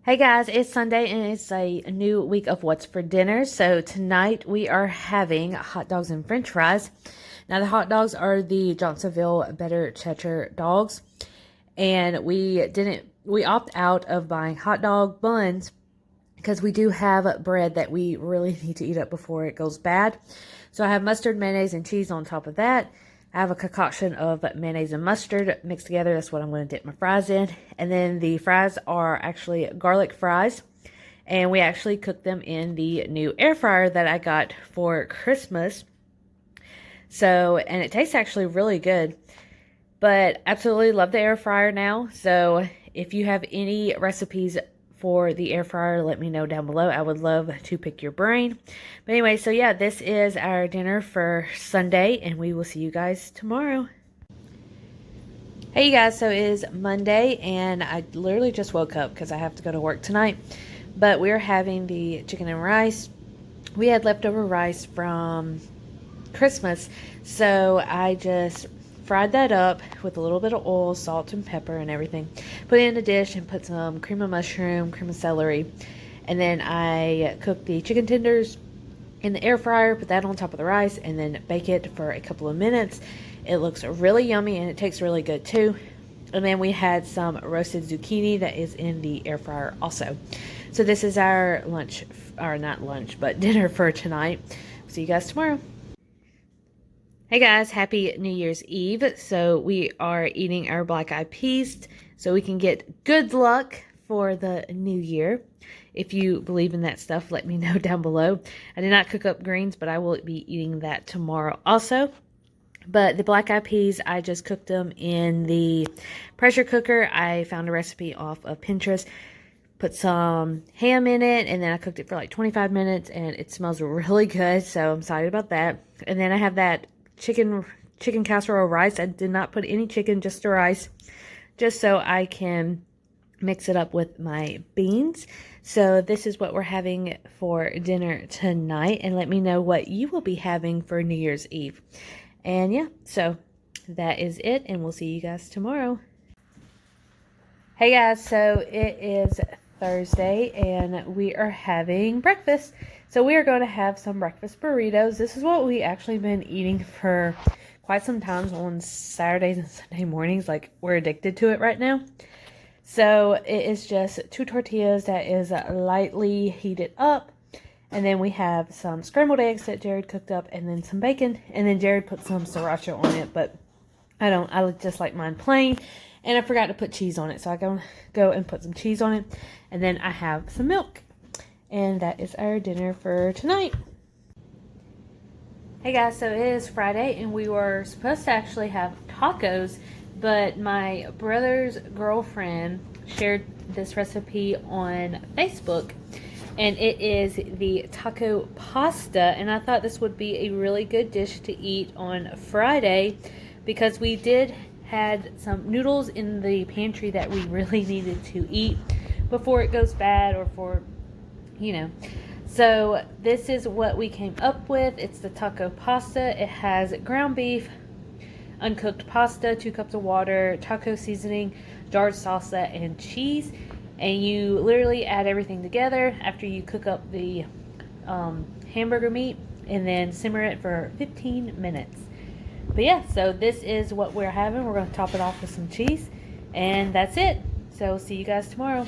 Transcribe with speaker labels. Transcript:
Speaker 1: Hey guys, it's Sunday and it's a new week of what's for dinner. So tonight we are having hot dogs and french fries. Now the hot dogs are the Johnsonville Better Cheddar dogs. And we opt out of buying hot dog buns because we do have bread that we really need to eat up before it goes bad. So I have mustard, mayonnaise, and cheese on top of that. I have a concoction of mayonnaise and mustard mixed together. That's what I'm going to dip my fries in. And then the fries are actually garlic fries. And we actually cook them in the new air fryer that I got for Christmas. So, and it tastes actually really good. But absolutely love the air fryer now. So if you have any recipes for the air fryer, let me know down below. I would love to pick your brain. But anyway, so yeah, this is our dinner for Sunday, and we will see you guys tomorrow. Hey you guys, so it is Monday, and I literally just woke up because I have to go to work tonight. But we're having the chicken and rice. We had leftover rice from Christmas, so I just fried that up with a little bit of oil, salt, and pepper and everything. Put it in a dish and put some cream of mushroom, cream of celery. And then I cooked the chicken tenders in the air fryer, put that on top of the rice, and then bake it for a couple of minutes. It looks really yummy and it tastes really good too. And then we had some roasted zucchini that is in the air fryer also. So this is our lunch, or not lunch, but dinner for tonight. See you guys tomorrow. Hey guys, happy New Year's Eve. So we are eating our black eyed peas so we can get good luck for the new year. If you believe in that stuff, let me know down below. I did not cook up greens, but I will be eating that tomorrow also. But the black eyed peas, I just cooked them in the pressure cooker. I found a recipe off of Pinterest. Put some ham in it, and then I cooked it for like 25 minutes, and it smells really good, so I'm excited about that. And then I have that chicken casserole rice. I did not put any chicken, just the rice, just so I can mix it up with my beans. So this is what we're having for dinner tonight, and let me know what you will be having for New Year's Eve. And yeah, so that is it, and we'll see you guys tomorrow. Hey guys, so it is Thursday and we are having breakfast. So we are going to have some breakfast burritos. This is what we actually been eating for quite some times on Saturdays and Sunday mornings. Like, we're addicted to it right now. So it is just 2 tortillas that is lightly heated up. And then we have some scrambled eggs that Jared cooked up, and then some bacon. And then Jared put some sriracha on it, but I just like mine plain. And I forgot to put cheese on it, so I go and put some cheese on it. And then I have some milk. And that is our dinner for tonight. Hey guys, so it is Friday, and we were supposed to actually have tacos, but my brother's girlfriend shared this recipe on Facebook. And it is the taco pasta, and I thought this would be a really good dish to eat on Friday because we had some noodles in the pantry that we really needed to eat before it goes bad, or for, So this is what we came up with. It's the taco pasta. It has ground beef, uncooked pasta, 2 cups of water, taco seasoning, jarred salsa, and cheese. And you literally add everything together after you cook up the hamburger meat, and then simmer it for 15 minutes. But yeah, so this is what we're having. We're going to top it off with some cheese, and that's it. So see you guys tomorrow.